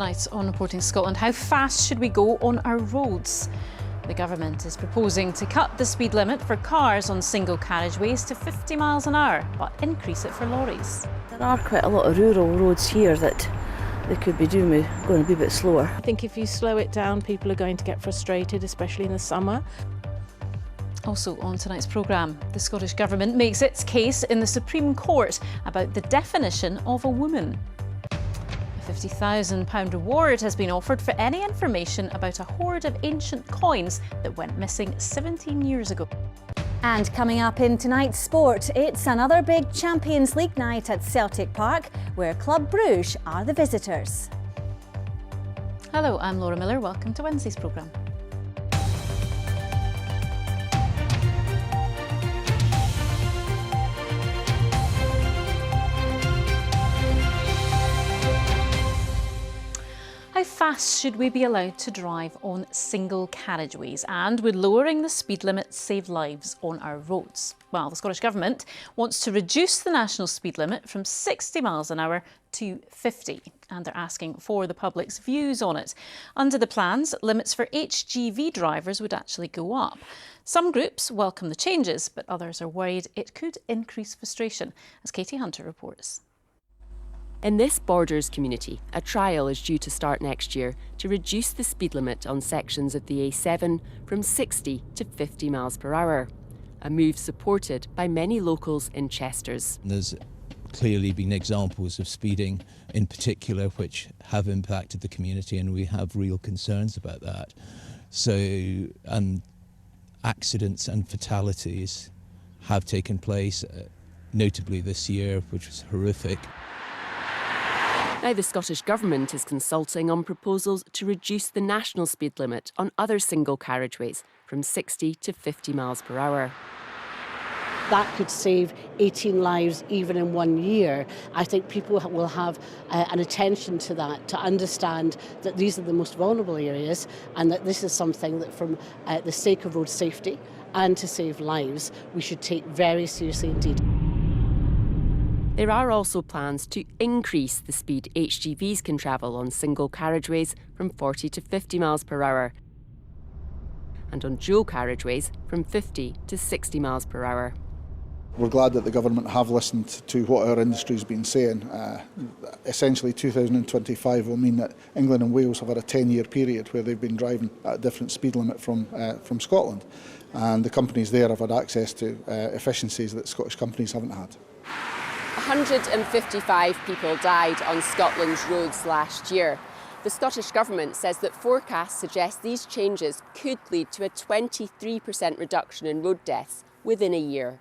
Tonight on Reporting Scotland, how fast should we go on our roads? The government is proposing to cut the speed limit for cars on single carriageways to 50 miles an hour, but increase it for lorries. There are quite a lot of rural roads here that they could be doing with going to be a bit slower. I think if you slow it down, people are going to get frustrated, especially in the summer. Also on tonight's programme, the Scottish Government makes its case in the Supreme Court about the definition of a woman. A £50,000 reward has been offered for any information about a hoard of ancient coins that went missing 17 years ago. And coming up in tonight's sport, it's another big Champions League night at Celtic Park, where Club Bruges are the visitors. Hello, I'm Laura Miller. Welcome to Wednesday's programme. How fast should we be allowed to drive on single carriageways, and would lowering the speed limit save lives on our roads? Well, the Scottish Government wants to reduce the national speed limit from 60 miles an hour to 50, and they're asking for the public's views on it. Under the plans, limits for HGV drivers would actually go up. Some groups welcome the changes, but others are worried it could increase frustration, as Katie Hunter reports. In this Borders community, a trial is due to start next year to reduce the speed limit on sections of the A7 from 60 to 50 miles per hour, a move supported by many locals in Chesters. There's clearly been examples of speeding in particular which have impacted the community, and we have real concerns about that. So accidents and fatalities have taken place, notably this year, which was horrific. Now the Scottish Government is consulting on proposals to reduce the national speed limit on other single carriageways from 60 to 50 miles per hour. That could save 18 lives even in 1 year. I think people will have an attention to that, to understand that these are the most vulnerable areas and that this is something that from the sake of road safety and to save lives, we should take very seriously indeed. There are also plans to increase the speed HGVs can travel on single carriageways from 40 to 50 miles per hour, and on dual carriageways from 50 to 60 miles per hour. We're glad that the government have listened to what our industry's been saying. Essentially 2025 will mean that England and Wales have had a 10-year period where they've been driving at a different speed limit from Scotland, and the companies there have had access to efficiencies that Scottish companies haven't had. 155 people died on Scotland's roads last year. The Scottish Government says that forecasts suggest these changes could lead to a 23% reduction in road deaths within a year.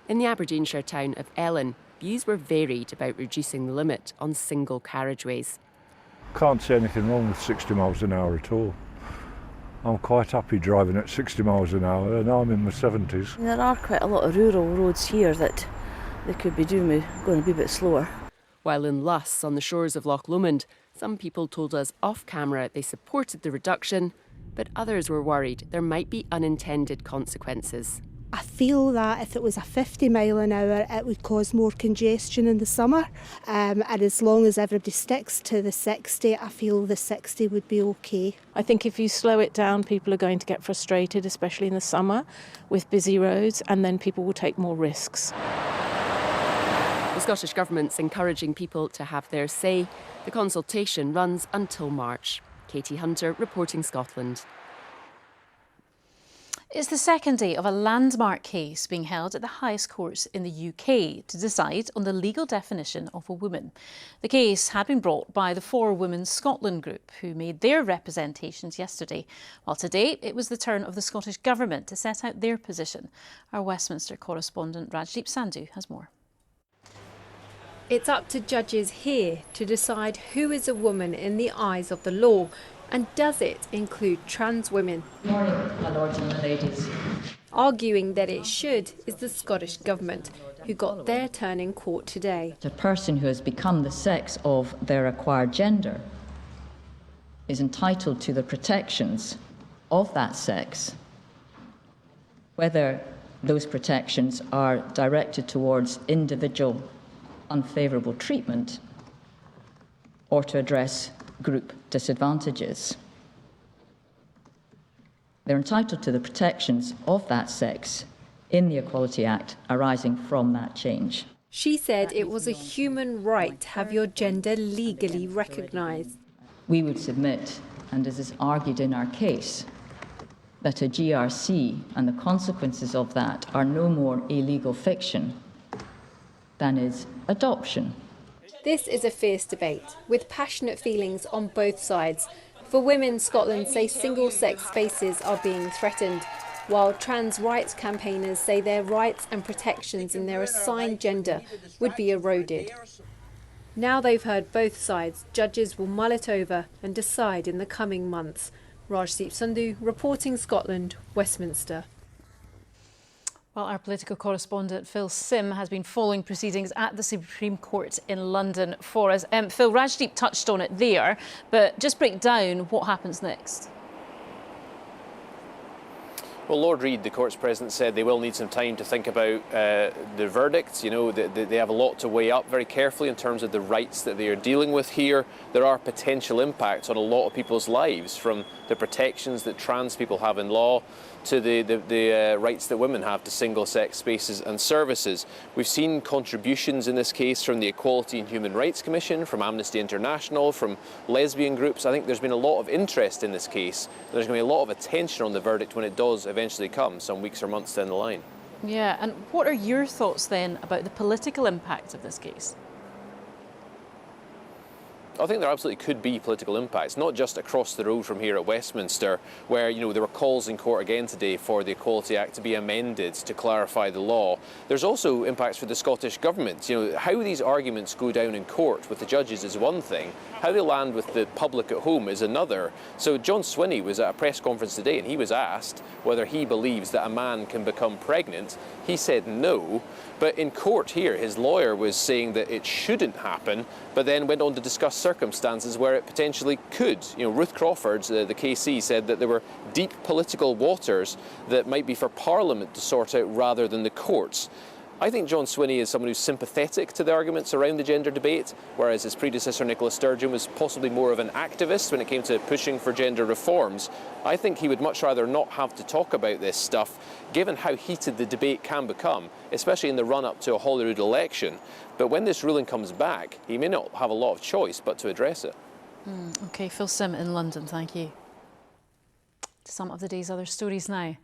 In the Aberdeenshire town of Ellon, views were varied about reducing the limit on single carriageways. Can't see anything wrong with 60 miles an hour at all. I'm quite happy driving at 60 miles an hour, and I'm in my 70s. There are quite a lot of rural roads here that they could be doing with going to be a bit slower. While in Luss, on the shores of Loch Lomond, some people told us off camera they supported the reduction, but others were worried there might be unintended consequences. I feel that if it was a 50 mile an hour, it would cause more congestion in the summer. And as long as everybody sticks to the 60, I feel the 60 would be okay. I think if you slow it down, people are going to get frustrated, especially in the summer with busy roads, and then people will take more risks. The Scottish Government's encouraging people to have their say. The consultation runs until March. Katie Hunter, Reporting Scotland. It's the second day of a landmark case being held at the highest courts in the UK to decide on the legal definition of a woman. The case had been brought by the For Women Scotland group, who made their representations yesterday, while today it was the turn of the Scottish Government to set out their position. Our Westminster correspondent Rajdeep Sandhu has more. It's up to judges here to decide who is a woman in the eyes of the law, and does it include trans women? Good morning, my lords and my ladies. Arguing that it should is the Scottish Government, who got their turn in court today. A person who has become the sex of their acquired gender is entitled to the protections of that sex, whether those protections are directed towards individual unfavourable treatment or to address group disadvantages. They're entitled to the protections of that sex in the Equality Act arising from that change. She said it was a human right to have your gender legally recognised. We would submit, and as is argued in our case, that a GRC and the consequences of that are no more a legal fiction than is adoption. This is a fierce debate, with passionate feelings on both sides. For women, Scotland say single-sex spaces are being threatened, while trans rights campaigners say their rights and protections in their assigned gender would be eroded. Now they've heard both sides, judges will mull it over and decide in the coming months. Rajdeep Sandhu, reporting Scotland, Westminster. Well, our political correspondent Phil Sim has been following proceedings at the Supreme Court in London for us. Phil, Rajdeep touched on it there, but just break down what happens next. Well, Lord Reid, the court's president, said they will need some time to think about the verdicts. You know, they have a lot to weigh up very carefully in terms of the rights that they are dealing with here. There are potential impacts on a lot of people's lives, from the protections that trans people have in law to the rights that women have to single-sex spaces and services. We've seen contributions in this case from the Equality and Human Rights Commission, from Amnesty International, from lesbian groups. I think there's been a lot of interest in this case. There's going to be a lot of attention on the verdict when it does eventually come, some weeks or months down the line. Yeah, and what are your thoughts then about the political impact of this case? I think there absolutely could be political impacts, not just across the road from here at Westminster, where, you know, there were calls in court again today for the Equality Act to be amended to clarify the law. There's also impacts for the Scottish Government. You know, how these arguments go down in court with the judges is one thing, how they land with the public at home is another. So John Swinney was at a press conference today and he was asked whether he believes that a man can become pregnant. He said no, but in court here his lawyer was saying that it shouldn't happen, but then went on to discuss circumstances where it potentially could. You know, Ruth Crawford, the KC, said that there were deep political waters that might be for Parliament to sort out rather than the courts. I think John Swinney is someone who's sympathetic to the arguments around the gender debate, whereas his predecessor Nicola Sturgeon was possibly more of an activist when it came to pushing for gender reforms. I think he would much rather not have to talk about this stuff, given how heated the debate can become, especially in the run-up to a Holyrood election. But when this ruling comes back, he may not have a lot of choice but to address it. OK, Phil Sim in London, thank you. To some of the day's other stories now.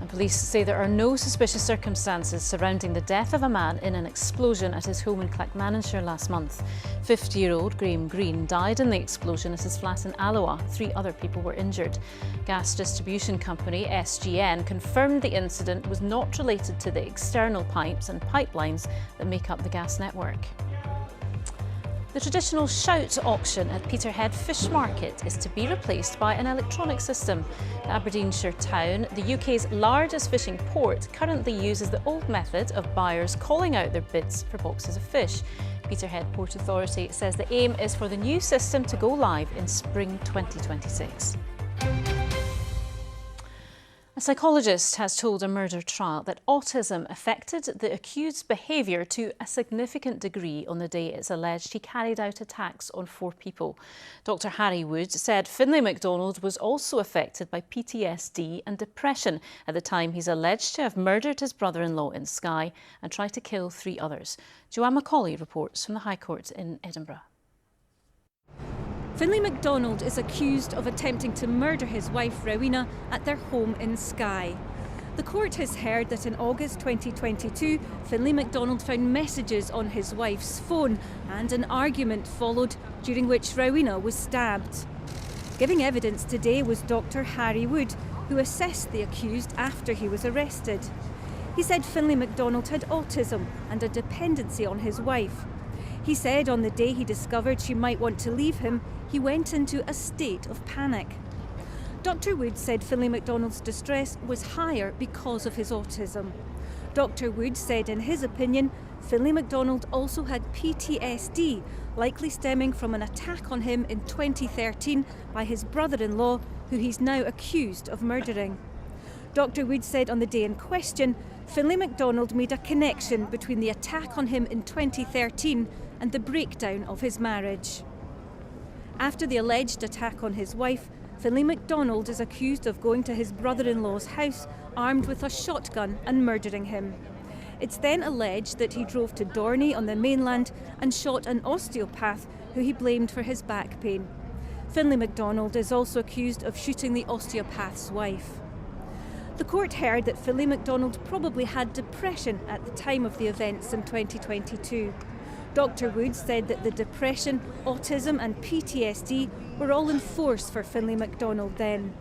And police say there are no suspicious circumstances surrounding the death of a man in an explosion at his home in Clackmannanshire last month. 50-year-old Graham Green died in the explosion at his flat in Alloa. 3 other people were injured. Gas distribution company SGN confirmed the incident was not related to the external pipes and pipelines that make up the gas network. The traditional shout auction at Peterhead Fish Market is to be replaced by an electronic system. The Aberdeenshire town, the UK's largest fishing port, currently uses the old method of buyers calling out their bids for boxes of fish. Peterhead Port Authority says the aim is for the new system to go live in spring 2026. A psychologist has told a murder trial that autism affected the accused's behaviour to a significant degree on the day it's alleged he carried out attacks on 4 people. Dr Harry Wood said Finlay MacDonald was also affected by PTSD and depression at the time he's alleged to have murdered his brother-in-law in Skye and tried to kill 3 others. Joanne Macaulay reports from the High Court in Edinburgh. Finlay MacDonald is accused of attempting to murder his wife Rowena at their home in Skye. The court has heard that in August 2022, Finlay MacDonald found messages on his wife's phone and an argument followed during which Rowena was stabbed. Giving evidence today was Dr Harry Wood, who assessed the accused after he was arrested. He said Finlay MacDonald had autism and a dependency on his wife. He said on the day he discovered she might want to leave him, he went into a state of panic. Dr Wood said Finlay MacDonald's distress was higher because of his autism. Dr Wood said in his opinion, Finlay MacDonald also had PTSD, likely stemming from an attack on him in 2013 by his brother-in-law, who he's now accused of murdering. Dr Wood said on the day in question, Finlay MacDonald made a connection between the attack on him in 2013 and the breakdown of his marriage. After the alleged attack on his wife, Finlay MacDonald is accused of going to his brother-in-law's house armed with a shotgun and murdering him. It's then alleged that he drove to Dorney on the mainland and shot an osteopath who he blamed for his back pain. Finlay MacDonald is also accused of shooting the osteopath's wife. The court heard that Finlay MacDonald probably had depression at the time of the events in 2022. Dr. Woods said that the depression, autism and PTSD were all in force for Finlay MacDonald then.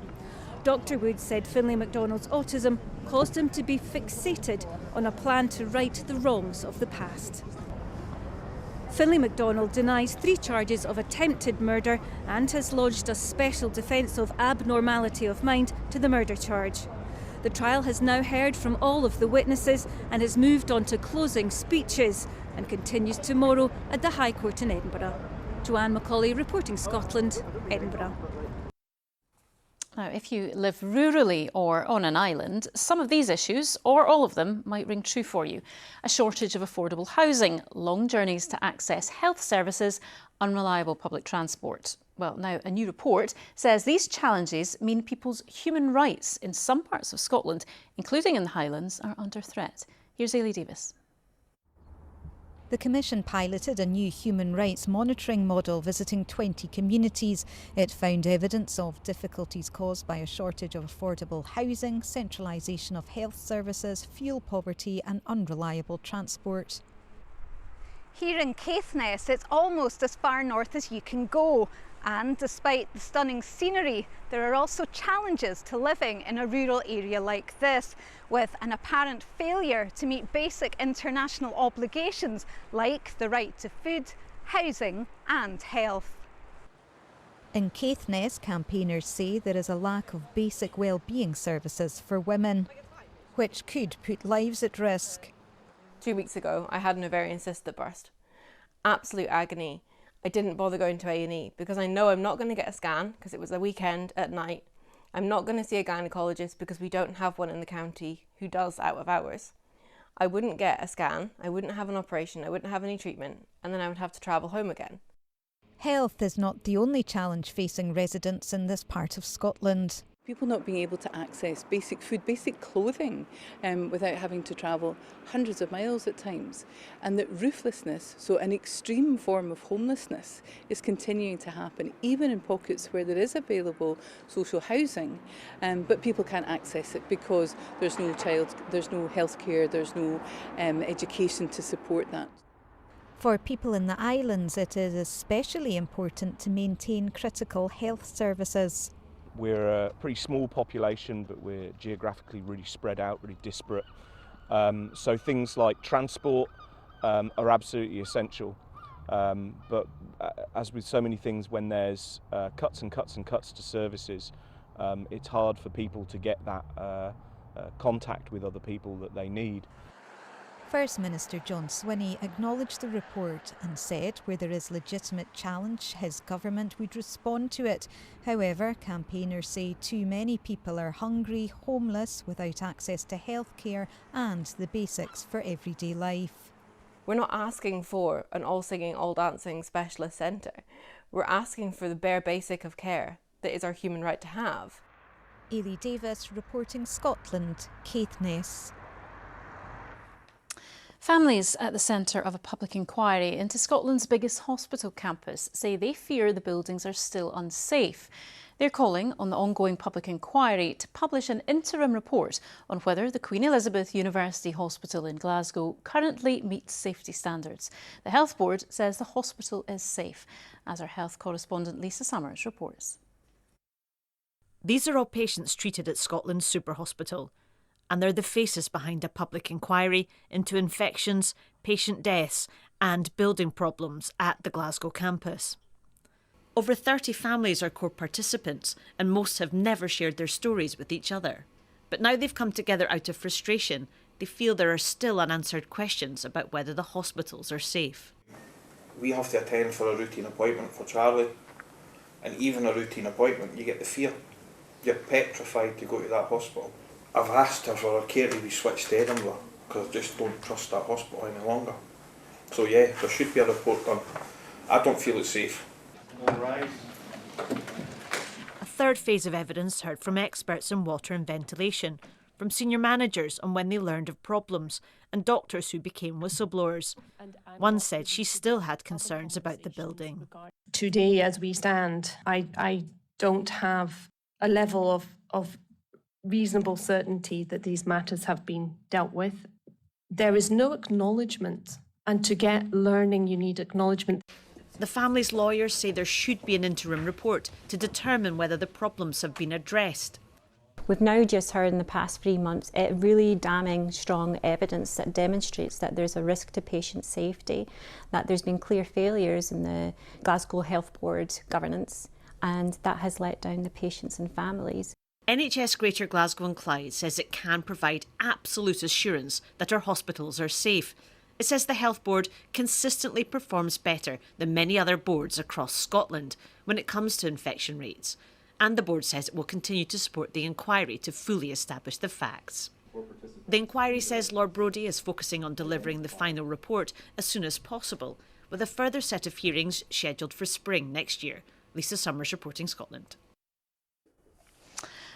Dr. Woods said Finlay MacDonald's autism caused him to be fixated on a plan to right the wrongs of the past. Finlay MacDonald denies 3 charges of attempted murder and has lodged a special defence of abnormality of mind to the murder charge. The trial has now heard from all of the witnesses and has moved on to closing speeches and continues tomorrow at the High Court in Edinburgh. Joanne Macaulay reporting Scotland, Edinburgh. Now, if you live rurally or on an island, some of these issues, or all of them, might ring true for you. A shortage of affordable housing, long journeys to access health services, unreliable public transport. Well, now a new report says these challenges mean people's human rights in some parts of Scotland, including in the Highlands, are under threat. Here's Ailey Davis. The Commission piloted a new human rights monitoring model visiting 20 communities. It found evidence of difficulties caused by a shortage of affordable housing, centralisation of health services, fuel poverty and unreliable transport. Here in Caithness, it's almost as far north as you can go. And despite the stunning scenery, there are also challenges to living in a rural area like this, with an apparent failure to meet basic international obligations like the right to food, housing and health. In Caithness, campaigners say there is a lack of basic well-being services for women, which could put lives at risk. 2 weeks ago, I had an ovarian cyst that burst. Absolute agony. I didn't bother going to A&E because I know I'm not going to get a scan because it was a weekend at night. I'm not going to see a gynaecologist because we don't have one in the county who does out of hours. I wouldn't get a scan, I wouldn't have an operation, I wouldn't have any treatment, and then I would have to travel home again. Health is not the only challenge facing residents in this part of Scotland. People not being able to access basic food, basic clothing without having to travel hundreds of miles at times. And that rooflessness, so an extreme form of homelessness, is continuing to happen even in pockets where there is available social housing, but people can't access it because there's no healthcare, there's no education to support that. For people in the islands, it is especially important to maintain critical health services. We're a pretty small population, but we're geographically really spread out, really disparate. So things like transport are absolutely essential. But as with so many things, when there's cuts and cuts and cuts to services, it's hard for people to get that contact with other people that they need. First Minister John Swinney acknowledged the report and said where there is legitimate challenge, his government would respond to it. However, campaigners say too many people are hungry, homeless, without access to healthcare and the basics for everyday life. We're not asking for an all-singing, all-dancing specialist centre. We're asking for the bare basic of care that is our human right to have. Ailey Davis reporting Scotland, Caithness. Families at the centre of a public inquiry into Scotland's biggest hospital campus say they fear the buildings are still unsafe. They're calling on the ongoing public inquiry to publish an interim report on whether the Queen Elizabeth University Hospital in Glasgow currently meets safety standards. The Health Board says the hospital is safe, as our health correspondent Lisa Summers reports. These are all patients treated at Scotland's Super Hospital, and they're the faces behind a public inquiry into infections, patient deaths and building problems at the Glasgow campus. Over 30 families are core participants, and most have never shared their stories with each other. But now they've come together out of frustration. They feel there are still unanswered questions about whether the hospitals are safe. We have to attend for a routine appointment for Charlie, and even a routine appointment, you get the fear. You're petrified to go to that hospital. I've asked her for her care to be switched to Edinburgh because I just don't trust that hospital any longer. So yeah, there should be a report done. I don't feel it's safe. All rise. A third phase of evidence heard from experts in water and ventilation, from senior managers on when they learned of problems, and doctors who became whistleblowers. One said she still had concerns about the building. Today, as we stand, I don't have a level of reasonable certainty that these matters have been dealt with. There is no acknowledgement, and to get learning you need acknowledgement. The family's lawyers say there should be an interim report to determine whether the problems have been addressed. We've now just heard in the past 3 months really damning strong evidence that demonstrates that there's a risk to patient safety, that there's been clear failures in the Glasgow Health Board governance, and that has let down the patients and families. NHS Greater Glasgow and Clyde says it can provide absolute assurance that our hospitals are safe. It says the Health Board consistently performs better than many other boards across Scotland when it comes to infection rates. And the board says it will continue to support the inquiry to fully establish the facts. The inquiry says Lord Brodie is focusing on delivering the final report as soon as possible, with a further set of hearings scheduled for spring next year. Lisa Summers reporting Scotland.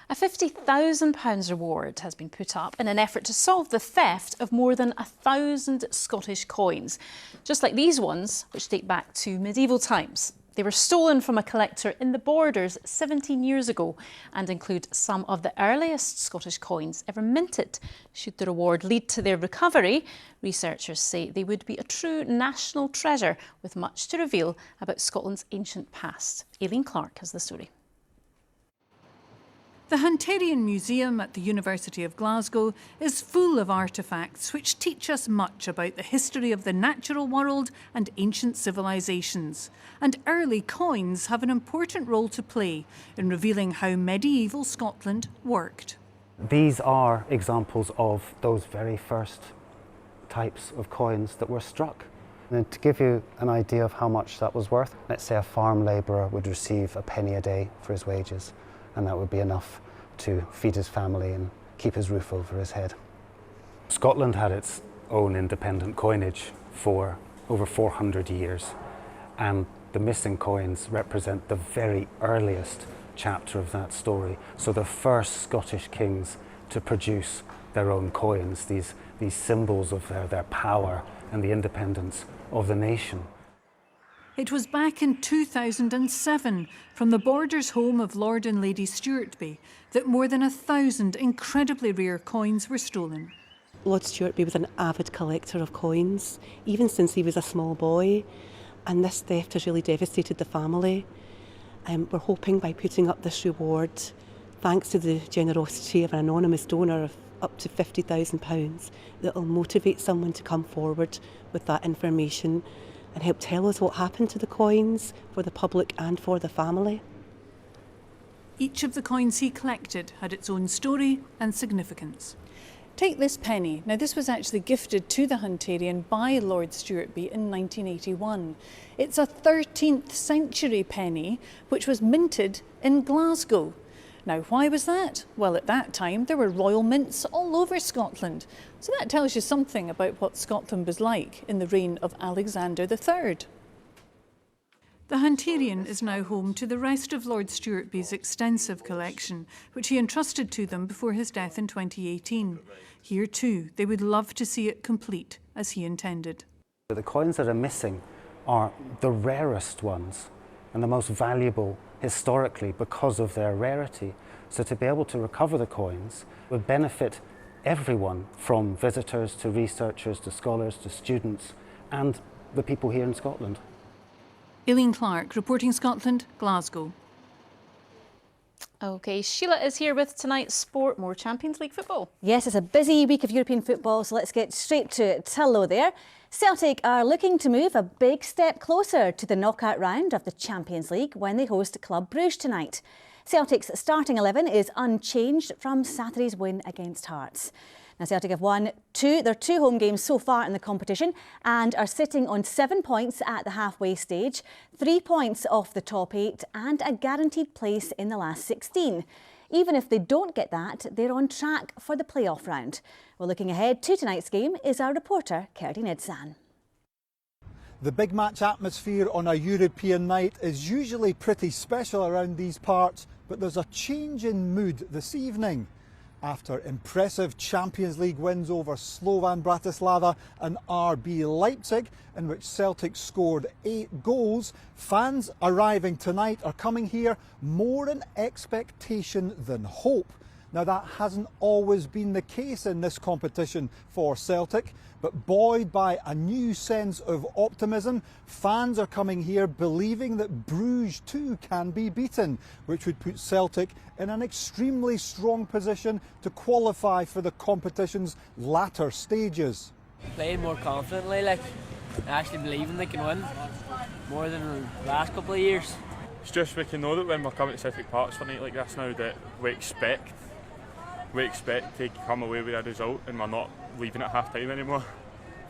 A £50,000 reward has been put up in an effort to solve the theft of more than 1,000 Scottish coins, just like these ones, which date back to medieval times. They were stolen from a collector in the Borders 17 years ago and include some of the earliest Scottish coins ever minted. Should the reward lead to their recovery, researchers say they would be a true national treasure with much to reveal about Scotland's ancient past. Aileen Clark has the story. The Hunterian Museum at the University of Glasgow is full of artefacts which teach us much about the history of the natural world and ancient civilisations. And early coins have an important role to play in revealing how medieval Scotland worked. These are examples of those very first types of coins that were struck. And to give you an idea of how much that was worth, let's say a farm labourer would receive a penny a day for his wages, and that would be enough to feed his family and keep his roof over his head. Scotland had its own independent coinage for over 400 years, and the missing coins represent the very earliest chapter of that story. So the first Scottish kings to produce their own coins, these symbols of their power and the independence of the nation. It was back in 2007, from the Borders home of Lord and Lady Stuartby, that more than 1,000 incredibly rare coins were stolen. Lord Stuartby was an avid collector of coins, even since he was a small boy, and this theft has really devastated the family. We're hoping by putting up this reward, thanks to the generosity of an anonymous donor of up to £50,000, that will motivate someone to come forward with that information and help tell us what happened to the coins for the public and for the family. Each of the coins he collected had its own story and significance. Take this penny. Now, this was actually gifted to the Hunterian by Lord Stuartby in 1981. It's a 13th century penny which was minted in Glasgow. Now, why was that? Well, at that time, there were royal mints all over Scotland. So that tells you something about what Scotland was like in the reign of Alexander III. The Hunterian is now home to the rest of Lord Stuartby's extensive collection, which he entrusted to them before his death in 2018. Here too, they would love to see it complete, as he intended. The coins that are missing are the rarest ones and the most valuable historically because of their rarity. So to be able to recover the coins would benefit everyone, from visitors to researchers to scholars to students and the people here in Scotland. Aileen Clark, reporting Scotland, Glasgow. OK, Sheila is here with tonight's sport, more Champions League football. Yes, it's a busy week of European football, so let's get straight to it. Hello there. Celtic are looking to move a big step closer to the knockout round of the Champions League when they host Club Brugge tonight. Celtic's starting 11 is unchanged from Saturday's win against Hearts. Now, Celtic have won their two home games so far in the competition and are sitting on 7 points at the halfway stage, 3 points off the top 8 and a guaranteed place in the last 16. Even if they don't get that, they're on track for the playoff round. Well, looking ahead to tonight's game is our reporter, Kerdy Nidzan. The big match atmosphere on a European night is usually pretty special around these parts, but there's a change in mood this evening. After impressive Champions League wins over Slovan Bratislava and RB Leipzig, in which Celtic scored 8 goals, fans arriving tonight are coming here more in expectation than hope. Now, that hasn't always been the case in this competition for Celtic, but buoyed by a new sense of optimism, fans are coming here believing that Bruges too can be beaten, which would put Celtic in an extremely strong position to qualify for the competition's latter stages. Playing more confidently, like actually believing they can win more than the last couple of years. It's just we can know that when we're coming to Celtic Park for a night like this now that we expect to come away with a result and we're not leaving at half time anymore.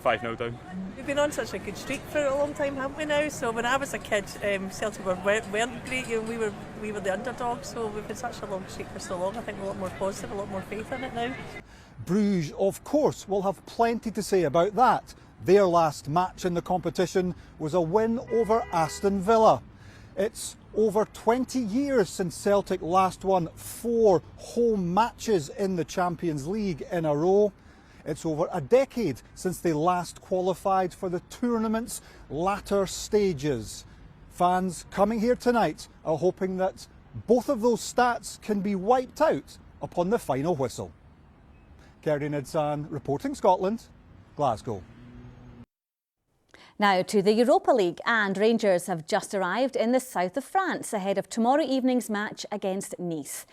5-0 down. We've been on such a good streak for a long time, haven't we now? So when I was a kid, Celtic weren't great. We were the underdog, so we've had such a long streak for so long. I think we're a lot more positive, a lot more faith in it now. Bruges, of course, will have plenty to say about that. Their last match in the competition was a win over Aston Villa. It's over 20 years since Celtic last won 4 home matches in the Champions League in a row. It's over a decade since they last qualified for the tournament's latter stages. Fans coming here tonight are hoping that both of those stats can be wiped out upon the final whistle. Kerry Nidsan reporting Scotland, Glasgow. Now to the Europa League, and Rangers have just arrived in the south of France ahead of tomorrow evening's match against Nice.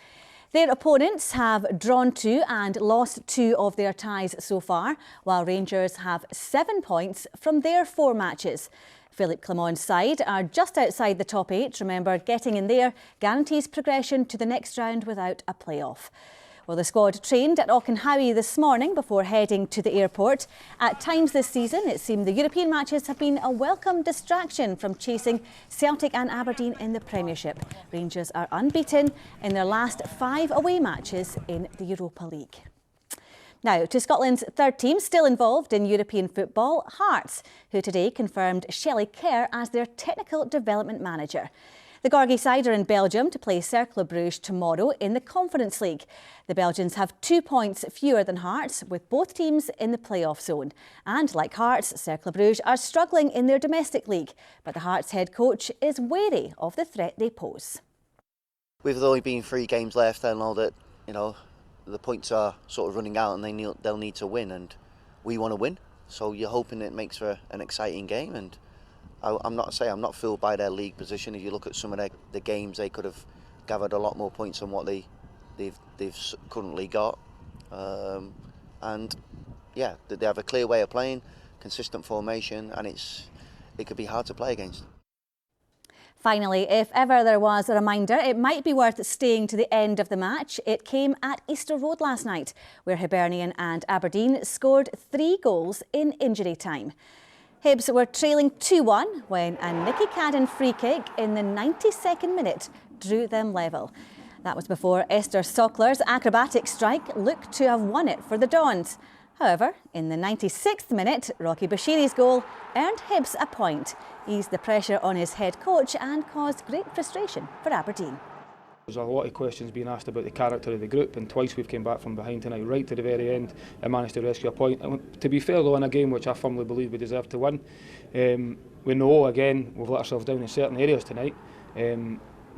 Their opponents have drawn 2 and lost 2 of their ties so far, while Rangers have 7 points from their 4 matches. Philippe Clement's side are just outside the top 8. Remember, getting in there guarantees progression to the next round without a play-off. Well, the squad trained at Auchenhowie this morning before heading to the airport. At times this season, it seemed the European matches have been a welcome distraction from chasing Celtic and Aberdeen in the Premiership. Rangers are unbeaten in their last 5 away matches in the Europa League. Now to Scotland's third team still involved in European football, Hearts, who today confirmed Shelley Kerr as their technical development manager. The Gorgie side are in Belgium to play Cercle Bruges tomorrow in the Conference League. The Belgians have 2 points fewer than Hearts, with both teams in the playoff zone. And like Hearts, Cercle Bruges are struggling in their domestic league, but the Hearts head coach is wary of the threat they pose. With only being 3 games left, I know that the points are sort of running out and they'll need to win, and we want to win. So you're hoping it makes for an exciting game, and I'm not fooled by their league position. If you look at some of the games, they could have gathered a lot more points than what they've currently got. And yeah, they have a clear way of playing, consistent formation, and it could be hard to play against. Finally, if ever there was a reminder, it might be worth staying to the end of the match. It came at Easter Road last night, where Hibernian and Aberdeen scored 3 goals in injury time. Hibs were trailing 2-1 when a Nicky Cadden free kick in the 92nd minute drew them level. That was before Esther Sockler's acrobatic strike looked to have won it for the Dons. However, in the 96th minute, Rocky Bashiri's goal earned Hibs a point, eased the pressure on his head coach and caused great frustration for Aberdeen. There's a lot of questions being asked about the character of the group, and twice we've came back from behind tonight, right to the very end, and managed to rescue a point. And to be fair though, in a game which I firmly believe we deserve to win, we know again we've let ourselves down in certain areas tonight,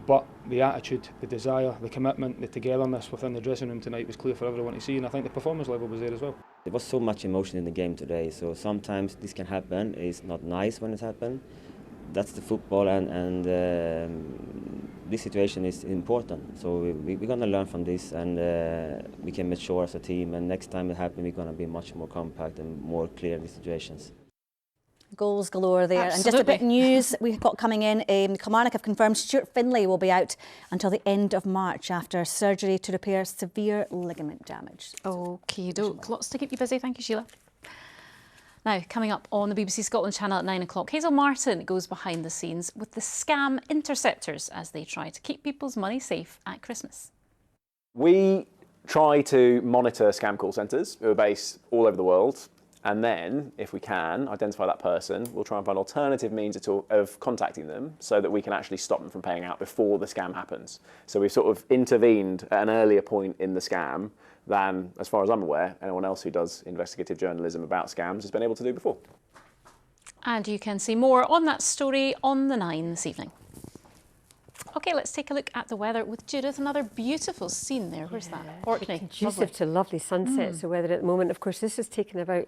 but the attitude, the desire, the commitment, the togetherness within the dressing room tonight was clear for everyone to see, and I think the performance level was there as well. There was so much emotion in the game today, so sometimes this can happen. It's not nice when it happens. That's the football, and this situation is important. So we're going to learn from this, and we can mature as a team. And next time it happens, we're going to be much more compact and more clear in the situations. Goals galore there. Absolutely. And just a bit of news we've got coming in. Kilmarnock have confirmed Stuart Findlay will be out until the end of March after surgery to repair severe ligament damage. Okie doke. Lots to keep you busy. Thank you, Sheila. Now, coming up on the BBC Scotland channel at 9 o'clock, Hazel Martin goes behind the scenes with the scam interceptors as they try to keep people's money safe at Christmas. We try to monitor scam call centres who are based all over the world, And then, if we can identify that person, we'll try and find alternative means of contacting them so that we can actually stop them from paying out before the scam happens. So we've sort of intervened at an earlier point in the scam than, as far as I'm aware, anyone else who does investigative journalism about scams has been able to do before. And you can see more on that story on the 9 this evening. OK, let's take a look at the weather with Judith. Another beautiful scene there. Where's that? Orkney. Conducive to lovely sunsets. The weather at the moment, of course, this is taken about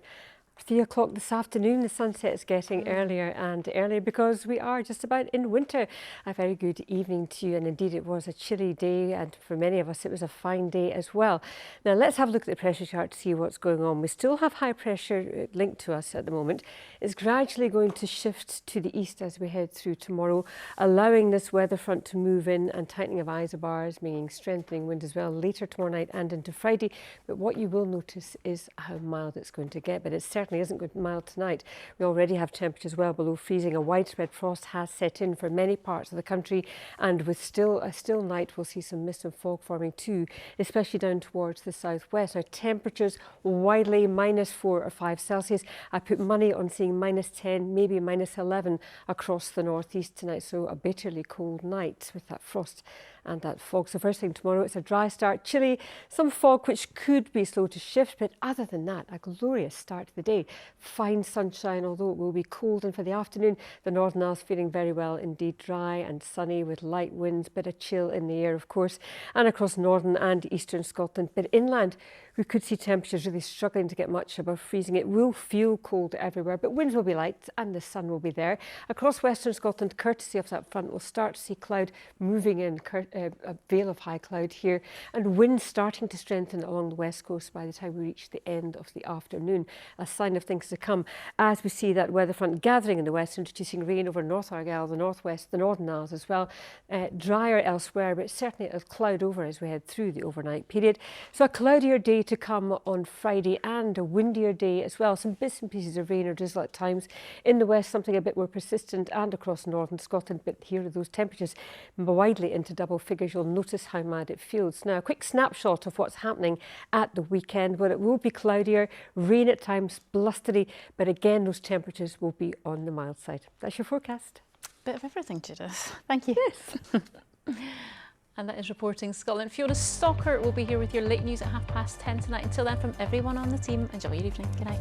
3 o'clock this afternoon. The sunset is getting earlier and earlier because we are just about in winter. A very good evening to you, and indeed it was a chilly day, and for many of us it was a fine day as well. Now let's have a look at the pressure chart to see what's going on. We still have high pressure linked to us at the moment. It's gradually going to shift to the east as we head through tomorrow, allowing this weather front to move in and tightening of isobars, meaning strengthening wind as well later tomorrow night and into Friday. But what you will notice is how mild it's going to get, but it's certainly isn't good mild tonight. We already have temperatures well below freezing. A widespread frost has set in for many parts of the country, and with a still night we'll see some mist and fog forming too, especially down towards the southwest. Now temperatures widely -4 or 5 Celsius. I put money on seeing -10, maybe -11 across the northeast tonight, so a bitterly cold night with that frost and that fog. So first thing tomorrow, it's a dry start, chilly, some fog which could be slow to shift, but other than that, a glorious start to the day. Fine sunshine, although it will be cold, and for the afternoon, the Northern Isles feeling very well indeed, dry and sunny with light winds, bit of chill in the air, of course, and across northern and eastern Scotland. But inland, we could see temperatures really struggling to get much above freezing. It will feel cold everywhere, but winds will be light and the sun will be there. Across western Scotland, courtesy of that front, we'll start to see cloud moving in, a veil of high cloud here, and winds starting to strengthen along the west coast by the time we reach the end of the afternoon. A sign of things to come as we see that weather front gathering in the west, introducing rain over North Argyll, the northwest, the Northern Isles as well. Drier elsewhere, but certainly a cloud over as we head through the overnight period. So a cloudier day to come on Friday, and a windier day as well. Some bits and pieces of rain or drizzle at times. In the west, something a bit more persistent, and across northern Scotland. But here are those temperatures widely into double figures. You'll notice how mad it feels. Now, a quick snapshot of what's happening at the weekend, where it will be cloudier, rain at times, blustery, but again, those temperatures will be on the mild side. That's your forecast. Bit of everything, Judith. Thank you. Yes. And that is Reporting Scotland. Fiona Stocker will be here with your late news at 10:30 tonight. Until then, from everyone on the team, enjoy your evening. Good night.